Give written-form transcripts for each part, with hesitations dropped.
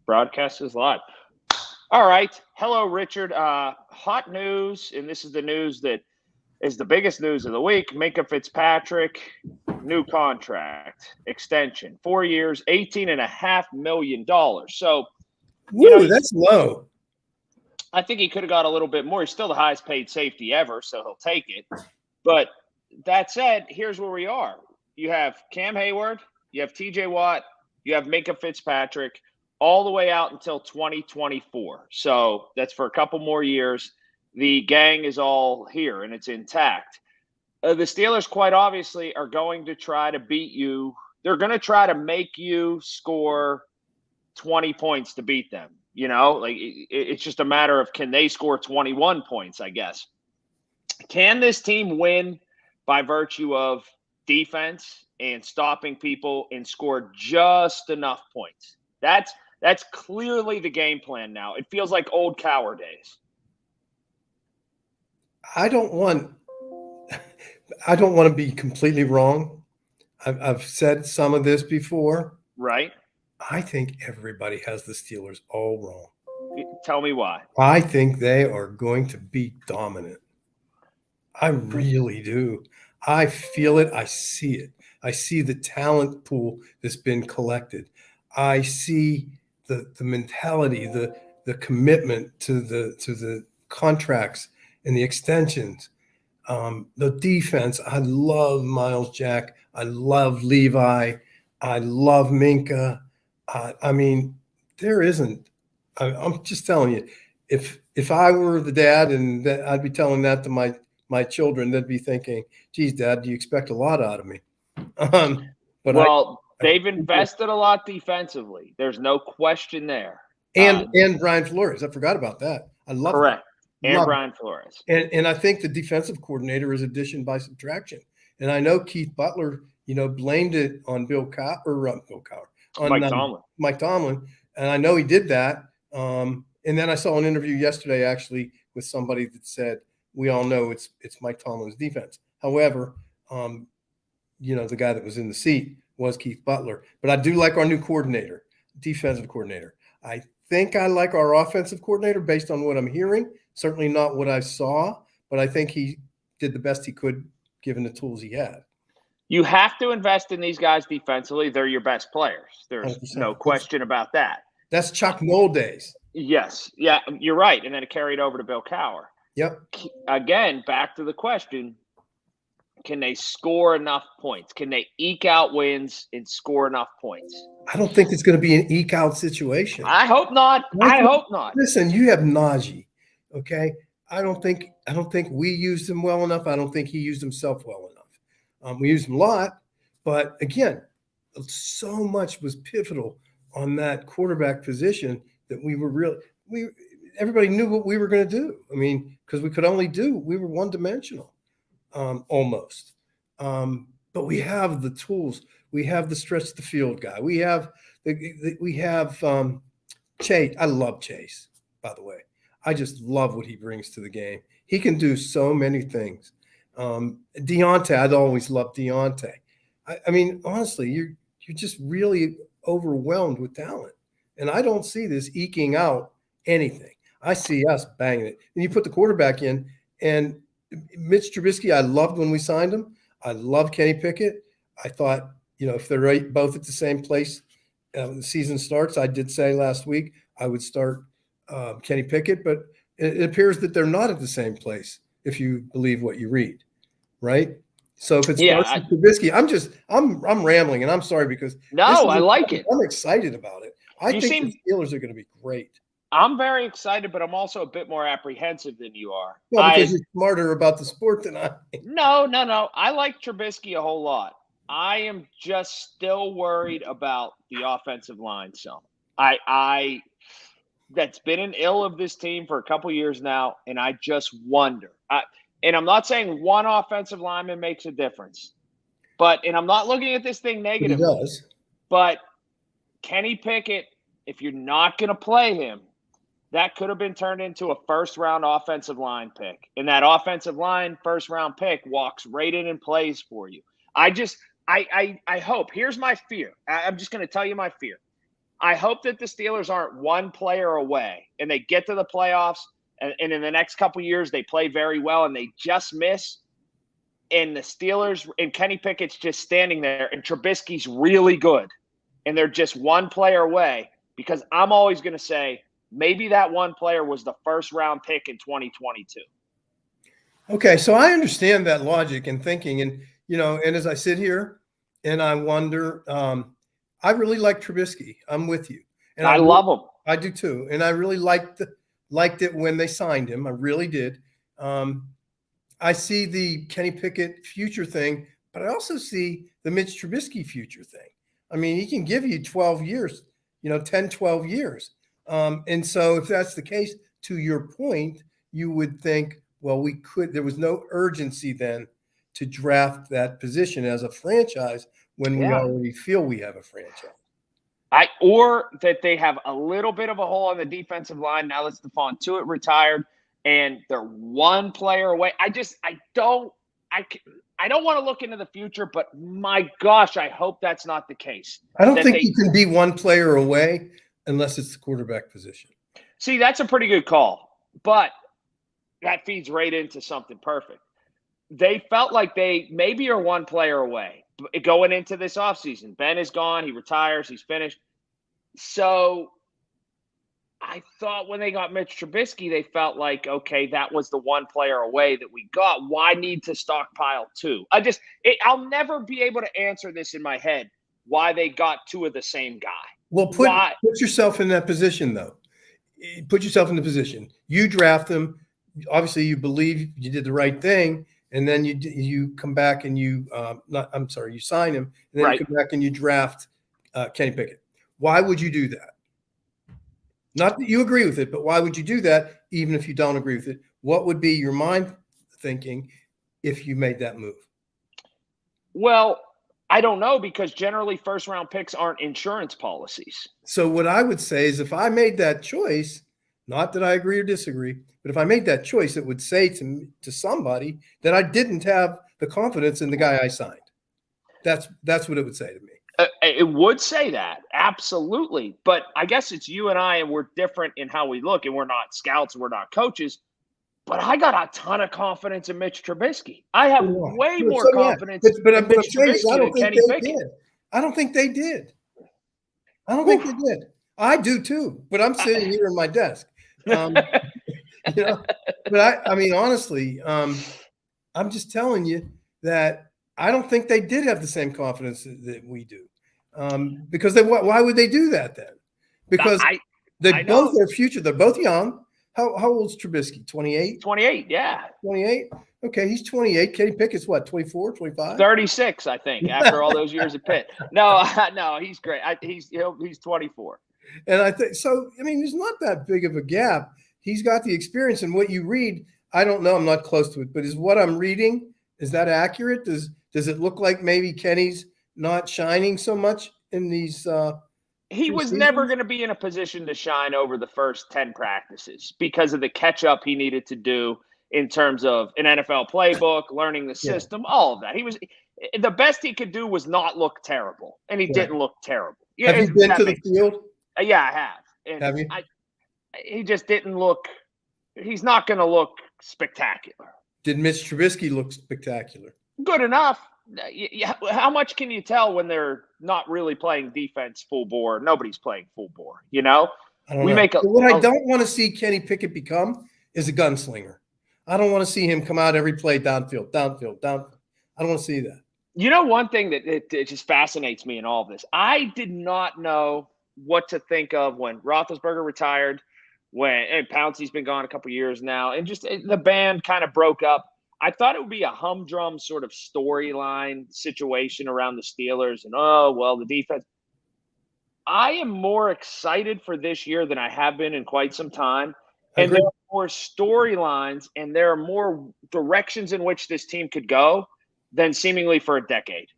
Broadcast is live. All right. Hello, Richard. Hot news, and this is the news that is the biggest news of the week. Minka Fitzpatrick, new contract extension, 4 years, $18.5 million. So, Woo, that's low. I think he could have got a little bit more. He's still the highest paid safety ever, so he'll take it. But that said, here's where we are. You have Cam Hayward, you have TJ Watt, you have Minka Fitzpatrick all the way out until 2024. So that's for a couple more years. The gang is all here and it's intact. The Steelers, quite obviously, are going to try to beat you. They're going to try to make you score 20 points to beat them. It's just a matter of can they score 21 points, I guess. Can this team win by virtue of defense and stopping people and score just enough points? That's clearly the game plan now. It feels like old Cowher days. I don't want to be completely wrong. I've said some of this before. Right. I think everybody has the Steelers all wrong. Tell me why. I think they are going to be dominant. I really do. I feel it. I see it. I see the talent pool that's been collected. I see the mentality, the commitment to the contracts and the extensions. The defense. I love Miles Jack. I love Levi. I love Minka. I mean, there isn't. I'm just telling you, if I were the dad and I'd be telling that to my children, they'd be thinking, "Geez, Dad, do you expect a lot out of me?" But they've invested a lot defensively. There's no question there. And Brian Flores, I forgot about that. I love correct. That. And love Brian Flores. And I think the defensive coordinator is addition by subtraction. And I know Keith Butler, blamed it on Mike Tomlin, and I know he did that. And then I saw an interview yesterday, actually, with somebody that said, "We all know it's Mike Tomlin's defense." However, the guy that was in the seat was Keith Butler. But I do like our new coordinator, defensive coordinator. I think I like our offensive coordinator based on what I'm hearing. Certainly not what I saw, but I think he did the best he could given the tools he had. You have to invest in these guys defensively. They're your best players. There's 100%. No question about that. That's Chuck Noll days. Yes. Yeah, you're right. And then it carried over to Bill Cowher. Yep. Again, back to the question, can they score enough points? Can they eke out wins and score enough points? I don't think it's going to be an eke out situation. I hope not. I hope not. Listen, you have Najee, okay? I don't think we used him well enough. I don't think he used himself well enough. We used him a lot, but again, so much was pivotal on that quarterback position that everybody knew what we were going to do. I mean, because we were one-dimensional almost. But we have the tools. We have the stretch the field guy. We have Chase. I love Chase, by the way. I just love what he brings to the game. He can do so many things. Deontay, I'd always loved Deontay. I mean, honestly, you're just really overwhelmed with talent. And I don't see this eking out anything. I see us banging it. And you put the quarterback in, and Mitch Trubisky, I loved when we signed him. I love Kenny Pickett. I thought, if they're both at the same place, the season starts, I did say last week I would start Kenny Pickett, but it appears that they're not at the same place if you believe what you read, right? So if it's Trubisky, I'm rambling, and I'm sorry because I like it. I'm excited about it. I think the Steelers are going to be great. I'm very excited, but I'm also a bit more apprehensive than you are. Well, because you're smarter about the sport than I am. No. I like Trubisky a whole lot. I am just still worried about the offensive line. So that's been an ill of this team for a couple years now, and I just wonder. And I'm not saying one offensive lineman makes a difference, and I'm not looking at this thing negatively. He does. But Kenny Pickett, if you're not going to play him, that could have been turned into a first-round offensive line pick. And that offensive line first-round pick walks right in and plays for you. I hope. Here's my fear. I'm just going to tell you my fear. I hope that the Steelers aren't one player away and they get to the playoffs and in the next couple of years they play very well and they just miss. And the Steelers and Kenny Pickett's just standing there and Trubisky's really good. And they're just one player away, because I'm always going to say maybe that one player was the first round pick in 2022. Okay, so I understand that logic and thinking, and and as I sit here and I wonder, I really like Trubisky. I'm with you, and I love him. I do too, and I really liked it when they signed him. I really did. I see the Kenny Pickett future thing, but I also see the Mitch Trubisky future thing. I mean, he can give you 12 years, 10, 12 years. And so if that's the case, to your point, you would think, well, there was no urgency then to draft that position as a franchise when we already feel we have a franchise. Or that they have a little bit of a hole on the defensive line. Now that Stephon Tuitt retired and they're one player away. I don't want to look into the future, but my gosh, I hope that's not the case. I don't think you can be one player away unless it's the quarterback position. See, that's a pretty good call, but that feeds right into something perfect. They felt like they maybe are one player away going into this offseason. Ben is gone. He retires. He's finished. So I thought when they got Mitch Trubisky, they felt like, okay, that was the one player away that we got. Why need to stockpile two? I'll never be able to answer this in my head, why they got two of the same guy. Well, put yourself in that position, though. Put yourself in the position. You draft them. Obviously, you believe you did the right thing, and then you come back and you sign him, and then you come back and you draft Kenny Pickett. Why would you do that? Not that you agree with it, but why would you do that even if you don't agree with it? What would be your mind thinking if you made that move? Well, I don't know, because generally first-round picks aren't insurance policies. So what I would say is if I made that choice, not that I agree or disagree, but if I made that choice, it would say to somebody that I didn't have the confidence in the guy I signed. That's what it would say to me. It would say that, absolutely. But I guess it's you and I, and we're different in how we look, and we're not scouts, and we're not coaches. But I got a ton of confidence in Mitch Trubisky. I have way more confidence in Mitch Trubisky than Kenny Pickett. I don't think they did. I do too, but I'm sitting here in my desk. But I mean, honestly, I'm just telling you that I don't think they did have the same confidence that we do. Because why would they do that then? Because they both are future. They're both young. How old's Trubisky? 28? 28, yeah. 28? Okay, he's 28. Kenny Pickett's what, 24, 25? 36, I think, after all those years at Pitt. No, he's great. He's 24. And I think so. I mean, there's not that big of a gap. He's got the experience, and what you read, I don't know. I'm not close to it, but is what I'm reading, is that accurate? Does it look like maybe Kenny's not shining so much in these? He was never going to be in a position to shine over the first 10 practices because of the catch up he needed to do in terms of an NFL playbook, learning the system, all of that. The best he could do was not look terrible, and he didn't look terrible. Yeah, have you been to the field? Yeah, I have. And have you? He just didn't look – he's not going to look spectacular. Did Mitch Trubisky look spectacular? Good enough. How much can you tell when they're not really playing defense full bore? Nobody's playing full bore, I don't know. What I don't want to see Kenny Pickett become is a gunslinger. I don't want to see him come out every play downfield. I don't want to see that. One thing that it just fascinates me in all of this, I did not know what to think of when Roethlisberger retired, and Pouncey's been gone a couple years now, and just the band kind of broke up. I thought it would be a humdrum sort of storyline situation around the Steelers and, the defense. I am more excited for this year than I have been in quite some time. And there are more storylines and there are more directions in which this team could go than seemingly for a decade.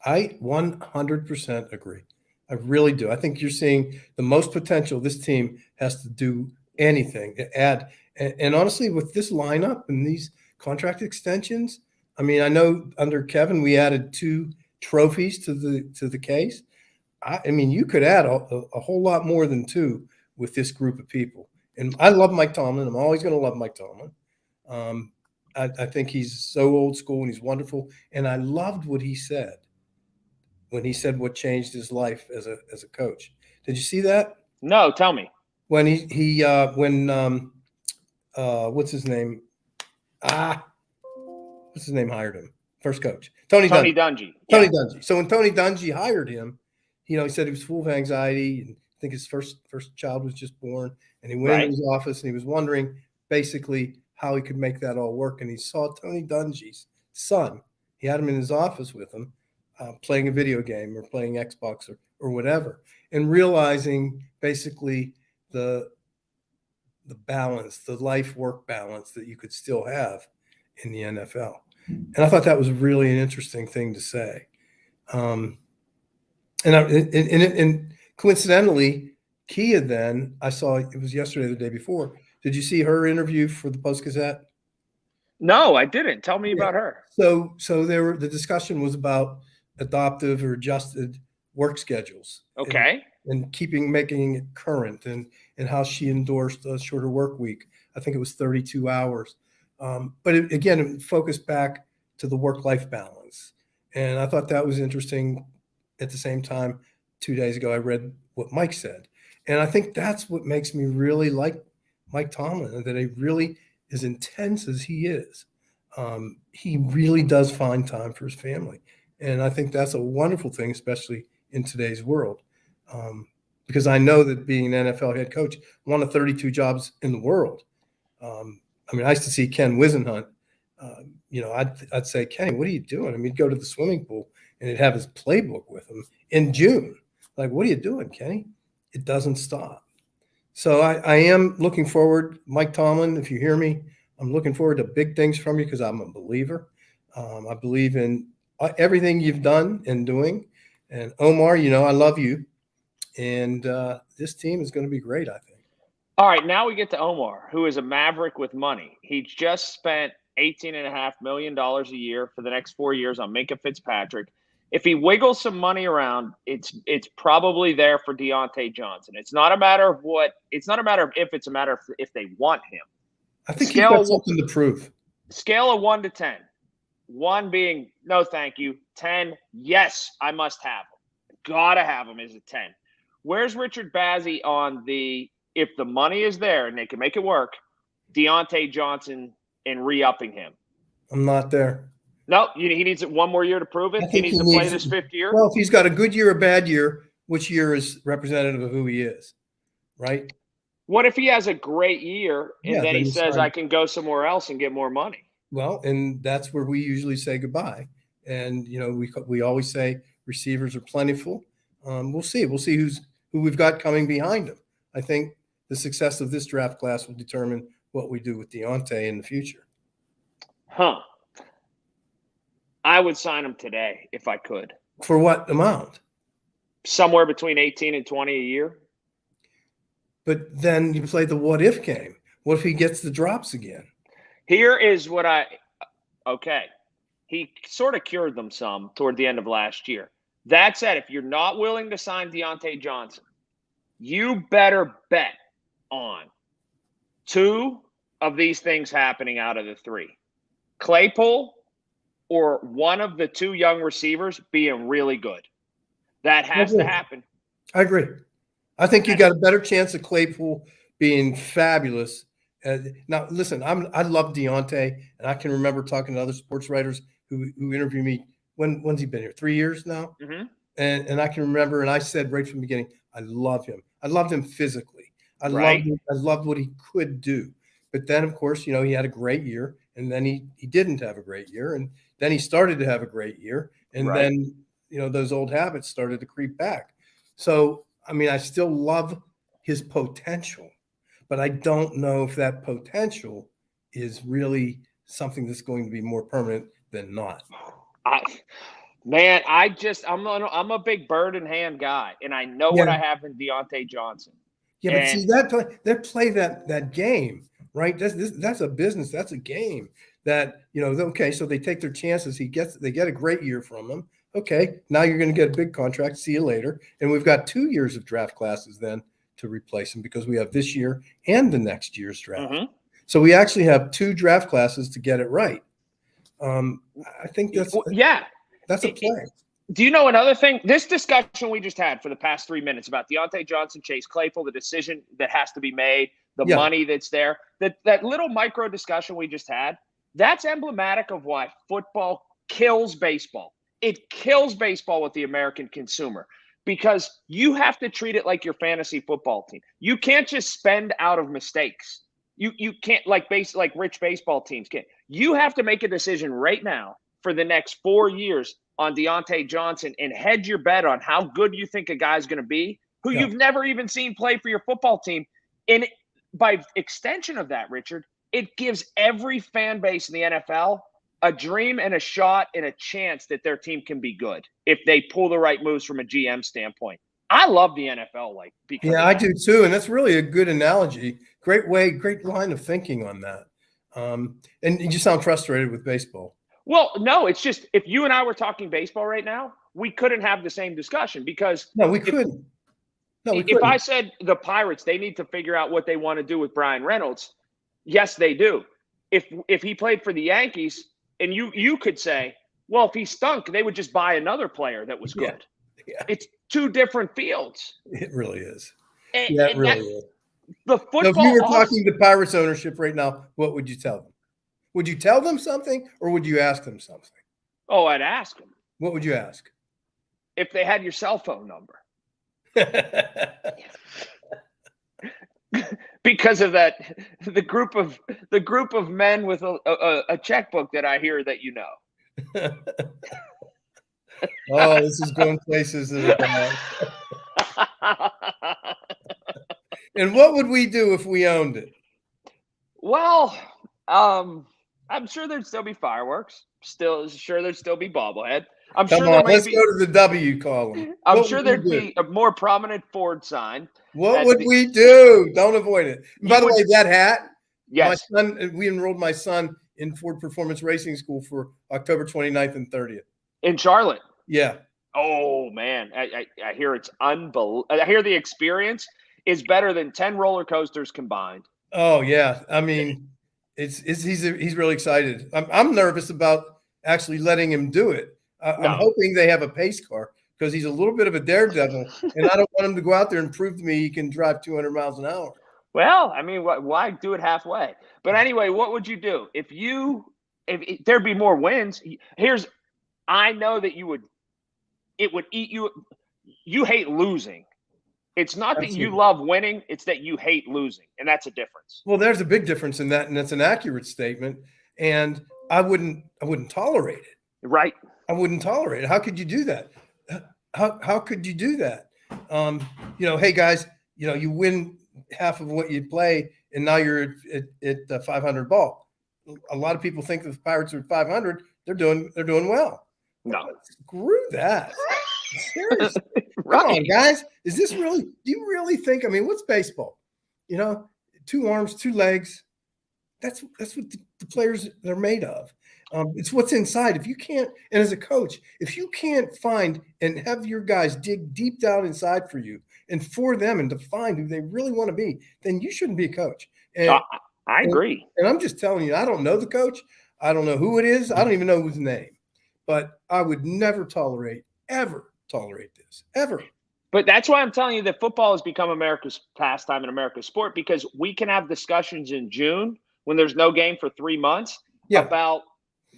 I 100% agree. I really do. I think you're seeing the most potential. This team has to do anything to add. And honestly, with this lineup and these contract extensions, I mean, I know under Kevin we added 2 trophies to the case. I mean, you could add a whole lot more than two with this group of people. And I love Mike Tomlin. I'm always going to love Mike Tomlin. I think he's so old school and he's wonderful. And I loved what he said when he said what changed his life as a coach. Did you see that? No, tell me. When what's his name? What's his name hired him? First coach. Tony Dungy. Yeah. Tony Dungy. So when Tony Dungy hired him, he said he was full of anxiety, and I think his first child was just born, and he went into his office and he was wondering basically how he could make that all work. And he saw Tony Dungy's son. He had him in his office with him, playing a video game or playing Xbox or whatever, and realizing basically the balance, the life work balance that you could still have in the NFL. And I thought that was really an interesting thing to say. And coincidentally, Kia, then I saw, it was yesterday, the day before. Did you see her interview for the Post-Gazette? No, I didn't. Tell me about her. So the discussion was about adoptive or adjusted work schedules. Okay. And making it current, and how she endorsed a shorter work week. I think it was 32 hours. But it focused back to the work-life balance. And I thought that was interesting. At the same time, 2 days ago, I read what Mike said. And I think that's what makes me really like Mike Tomlin, that he really, as intense as he is, he really does find time for his family. And I think that's a wonderful thing, especially in today's world. Because I know that being an NFL head coach, one of 32 jobs in the world. I used to see Ken Wisenhunt. I'd say, Kenny, what are you doing? He'd go to the swimming pool and he'd have his playbook with him in June. Like, what are you doing, Kenny? It doesn't stop. So I am looking forward, Mike Tomlin, if you hear me, I'm looking forward to big things from you because I'm a believer. I believe in everything you've done and doing. And Omar, I love you. And this team is going to be great, I think. All right, now we get to Omar, who is a maverick with money. He just spent $18.5 million a year for the next 4 years on Minka Fitzpatrick. If he wiggles some money around, it's probably there for Deontay Johnson. It's not a matter of what. It's not a matter of if. It's a matter of if they want him. I think he's got something to prove. Scale of 1 to 10. 1 being no, thank you. 10, yes, I must have him. Gotta have him is a 10. Where's Richard Bazzy on the if the money is there and they can make it work, Deontay Johnson and re-upping him? I'm not there. No, he needs it 1 more year to prove it. He needs to play this 5th year. Well, if he's got a good year or bad year, which year is representative of who he is, right? What if he has a great year and then he says, I can go somewhere else and get more money? Well, and that's where we usually say goodbye. And, we always say receivers are plentiful. We'll see. We'll see who we've got coming behind him. I think the success of this draft class will determine what we do with Deontay in the future. Huh. I would sign him today if I could. For what amount? Somewhere between 18 and 20 a year. But then you play the what if game. What if he gets the drops again? Here is what okay. He sort of cured them some toward the end of last year. That said, if you're not willing to sign Deontay Johnson, you better bet on 2 of these things happening out of the 3. Claypool or one of the 2 young receivers being really good. That has to happen. I agree. I think you got a better chance of Claypool being fabulous. Now, listen, I love Deontay, and I can remember talking to other sports writers who interviewed me. When's he been here? 3 years now? Mm-hmm. And I can remember, and I said right from the beginning, I love him. I loved him physically. I loved what he could do. But then, of course, he had a great year, and then he didn't have a great year, and then he started to have a great year, and then those old habits started to creep back. So, I still love his potential, but I don't know if that potential is really something that's going to be more permanent than not. I'm a big bird in hand guy, and I know what I have in Deontay Johnson. Yeah, but see that game, right? That's a business. That's a game that, okay, so they take their chances. They get a great year from him. Okay, now you're going to get a big contract. See you later. And we've got 2 years of draft classes then to replace him because we have this year and the next year's draft. Mm-hmm. So we actually have 2 draft classes to get it right. I think that's a play. Do you know another thing? This discussion we just had for the past 3 minutes about Deontay Johnson, Chase Claypool, the decision that has to be made, the money that's there, that little micro discussion we just had, that's emblematic of why football kills baseball. It kills baseball with the American consumer because you have to treat it like your fantasy football team. You can't just spend out of mistakes. You can't like rich baseball teams can't. You have to make a decision right now for the next 4 years on Deontay Johnson and hedge your bet on how good you think a guy's going to be who you've never even seen play for your football team. And by extension of that, Richard, it gives every fan base in the NFL a dream and a shot and a chance that their team can be good if they pull the right moves from a GM standpoint. I love the NFL because I do too, and that's really a good analogy. Great line of thinking on that. And you sound frustrated with baseball. Well, no, it's just if you and I were talking baseball right now, we couldn't have the same discussion because we couldn't. If I said the Pirates, they need to figure out what they want to do with Brian Reynolds. Yes, they do. If he played for the Yankees, and you could say, well, if he stunk, they would just buy another player that was good. Yeah. It's 2 different fields. It really is. It really is. The football. So if you were talking to Pirates ownership right now, what would you tell them? Would you tell them something or would you ask them something? Oh, I'd ask them. What would you ask? If they had your cell phone number. Because of that, the group of men with a checkbook that I hear that you know. Oh, this is going places that are bad. And what would we do if we owned it? Well, I'm sure there'd still be fireworks. Sure there'd still be bobblehead. Let's go to the W column. I'm sure there'd be a more prominent Ford sign. What would we do? Don't avoid it. By the way, that hat. Yes. We enrolled my son in Ford Performance Racing School for October 29th and 30th. In Charlotte. Yeah. Oh man, I hear it's unbelievable. I hear the experience is better than 10 roller coasters combined. Oh yeah, I mean, he's really excited. I'm nervous about actually letting him do it. I'm hoping they have a pace car because he's a little bit of a daredevil, and I don't want him to go out there and prove to me he can drive 200 miles an hour. Well, I mean, why do it halfway? But anyway, what would you do if there'd be more wins? I know that it would eat you. You hate losing. It's not that you love winning; it's that you hate losing, and that's a difference. Well, there's a big difference in that, and that's an accurate statement. And I wouldn't tolerate it. Right. I wouldn't tolerate it. How could you do that? How could you do that? Hey guys, you win half of what you play, and now you're at 500 ball. A lot of people think that the Pirates are at 500. They're doing well. No, screw that. Seriously. Right. Come on, guys. Is this really? Do you really think? I mean, what's baseball? 2 arms, 2 legs. That's what the players are made of. It's what's inside. If you can't, and as a coach, if you can't find and have your guys dig deep down inside for you and for them and define who they really want to be, then you shouldn't be a coach. And I agree. And I'm just telling you, I don't know the coach. I don't know who it is. I don't even know his name. But I would never ever tolerate this, ever. But that's why I'm telling you that football has become America's pastime and America's sport, because we can have discussions in June when there's no game for 3 months about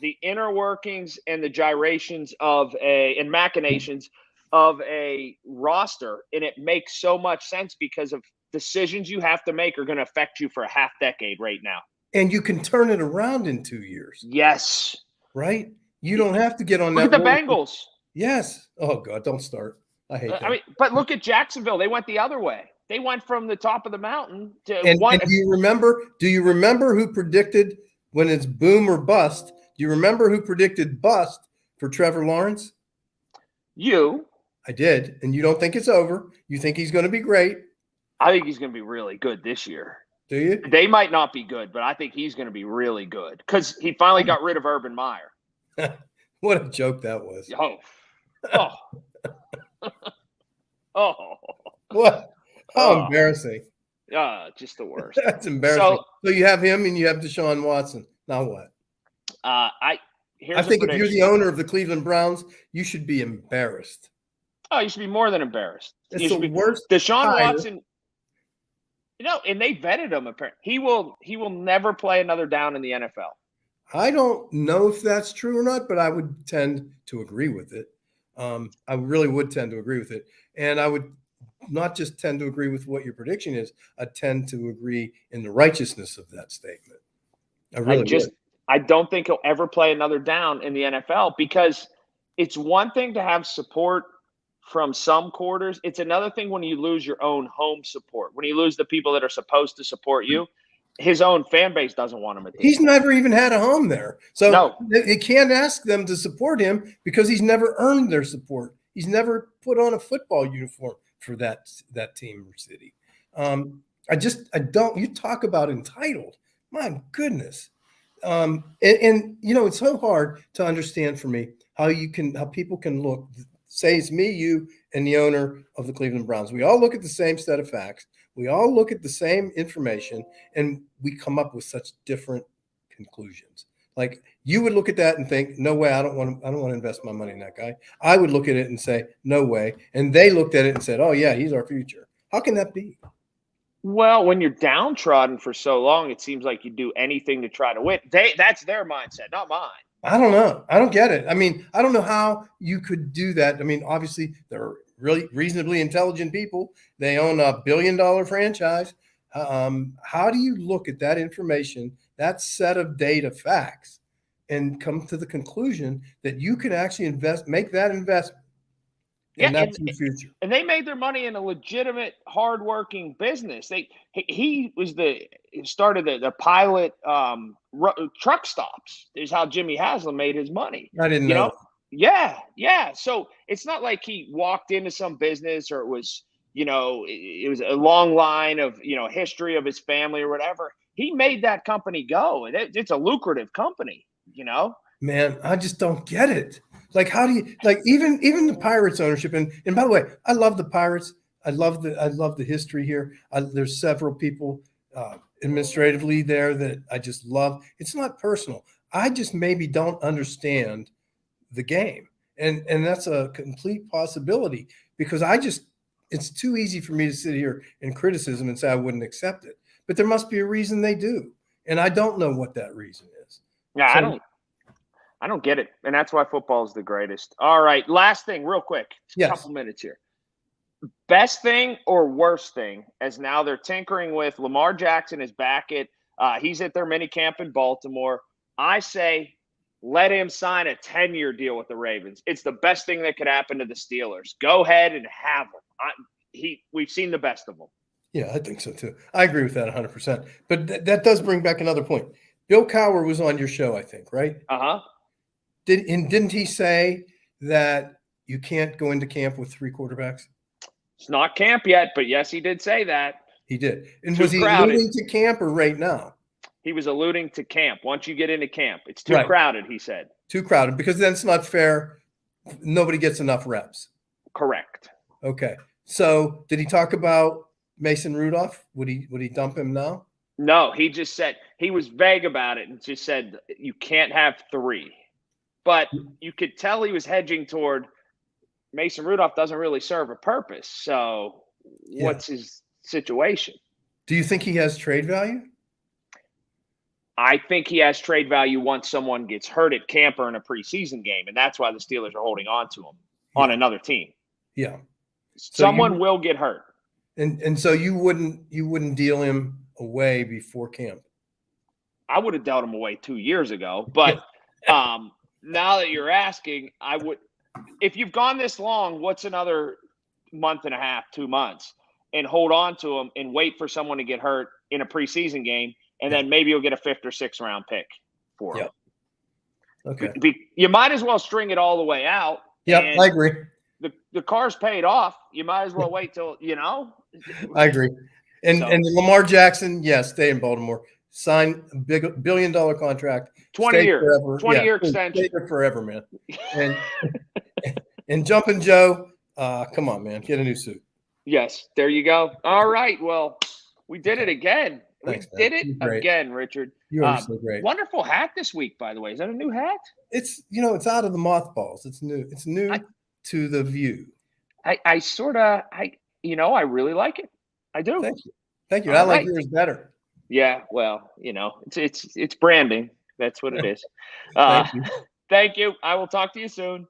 the inner workings and the gyrations and machinations of a roster. And it makes so much sense because of decisions you have to make are going to affect you for a half decade right now. And you can turn it around in 2 years. Yes. Right? You don't have to get on that. Look at the Bengals. Yes. Oh, God, don't start. I hate that. I mean, but look at Jacksonville. They went the other way. They went from the top of the mountain to and do you remember who predicted when it's boom or bust? Do you remember who predicted bust for Trevor Lawrence? You. I did. And you don't think it's over. You think he's going to be great. I think he's going to be really good this year. Do you? They might not be good, but I think he's going to be really good because he finally got rid of Urban Meyer. What a joke that was. Oh, Oh, oh, What? How oh, embarrassing. just the worst. That's embarrassing. So, So you have him and you have Deshaun Watson. Now what? I I here's a think if you're the prediction. owner of the Cleveland Browns, you should be embarrassed. Oh, you should be more than embarrassed. It's You the should be worst Deshaun hire. Watson. And they vetted him. Apparently, he will never play another down in the NFL. I don't know if that's true or not, but I would tend to agree with it. I really would tend to agree with it. And I would not just tend to agree with what your prediction is, I tend to agree in the righteousness of that statement. I I really just would. I don't think he'll ever play another down in the NFL because it's one thing to have support from some quarters. It's another thing when you lose your own home support. When you lose the people that are supposed to support you, his own fan base doesn't want him at this He's point. never even had a home there. So No. you can't ask them to support him because he's never earned their support. He's never put on a football uniform for that team or city. I don't. You talk about entitled. My goodness. And it's so hard to understand for me how people can look. Say it's me, you, and the owner of the Cleveland Browns. We all look at the same set of facts. We all look at the same information, and we come up with such different conclusions. Like you would look at that and think, "No way! I don't want to invest my money in that guy." I would look at it and say, "No way!" And they looked at it and said, "Oh yeah, he's our future." How can that be? Well, when you're downtrodden for so long, it seems like you do anything to try to win. That's their mindset, not mine. I don't know. I don't get it. I mean, I don't know how you could do that. I mean, obviously, they're really reasonably intelligent people. They own a billion-dollar franchise. How do you look at that information, that set of data facts, and come to the conclusion that you can actually make that investment, Yeah, and that's your future? and they made their money in a legitimate, hardworking business. He was started the pilot truck stops. Is how Jimmy Haslam made his money. I didn't You know know, that. yeah, yeah. So it's not like he walked into some business or it was it was a long line of history of his family or whatever. He made that company go, and it's a lucrative company. Man, I just don't get it. Like, how do you like even the Pirates ownership? And by the way, I love the Pirates. I love the history here. There's several people administratively there that I just love. It's not personal. I just maybe don't understand the game, and that's a complete possibility because it's too easy for me to sit here in criticism and say I wouldn't accept it. But there must be a reason they do, and I don't know what that reason is. Yeah, So I don't get it, and that's why football is the greatest. All right, last thing, real quick, a yes. couple minutes here. Best thing or worst thing, as now they're tinkering with Lamar Jackson is back at he's at their mini camp in Baltimore. I say let him sign a 10-year deal with the Ravens. It's the best thing that could happen to the Steelers. Go ahead and have him. We've seen the best of them. Yeah, I think so too. I agree with that 100%. But that does bring back another point. Bill Cowher was on your show, I think, right? Uh-huh. Didn't he say that you can't go into camp with 3 quarterbacks? It's not camp yet, but yes, he did say that. He did. And Too was he crowded. alluding to camp or right now? He was alluding to camp. Once you get into camp, it's too Right. crowded, he said. Too crowded because then it's not fair. Nobody gets enough reps. Correct. Okay. So did he talk about Mason Rudolph? Would he dump him now? No, he just said he was vague about it and just said you can't have 3. But you could tell he was hedging toward Mason Rudolph doesn't really serve a purpose. So what's his situation? Do you think he has trade value? I think he has trade value once someone gets hurt at camp or in a preseason game, and that's why the Steelers are holding on to him on another team. Yeah. Someone will get hurt. And so you wouldn't deal him away before camp. I would have dealt him away 2 years ago, but now that you're asking, I would. If you've gone this long, what's another month and a half, 2 months, and hold on to him and wait for someone to get hurt in a preseason game, and then maybe you'll get a 5th or 6th round pick for him. Okay. You might as well string it all the way out. Yeah, I agree. The car's paid off. You might as well wait till I agree. And Lamar Jackson, yes, stay in Baltimore. Sign a big billion-dollar contract. 20-year forever. 20-year extension. Stay there forever, man. And Jumpin' Joe, come on, man, get a new suit. Yes, there you go. All right. Well, we did it again. Thanks, We man. did it You're great. again, Richard. You are so great. Wonderful hat this week, by the way. Is that a new hat? It's it's out of the mothballs. It's new. It's new to the view. I really like it. I do. Thank you. Thank you. All I like right. yours better. Yeah. Well, it's branding. That's what it is. Thank you. Thank you. I will talk to you soon.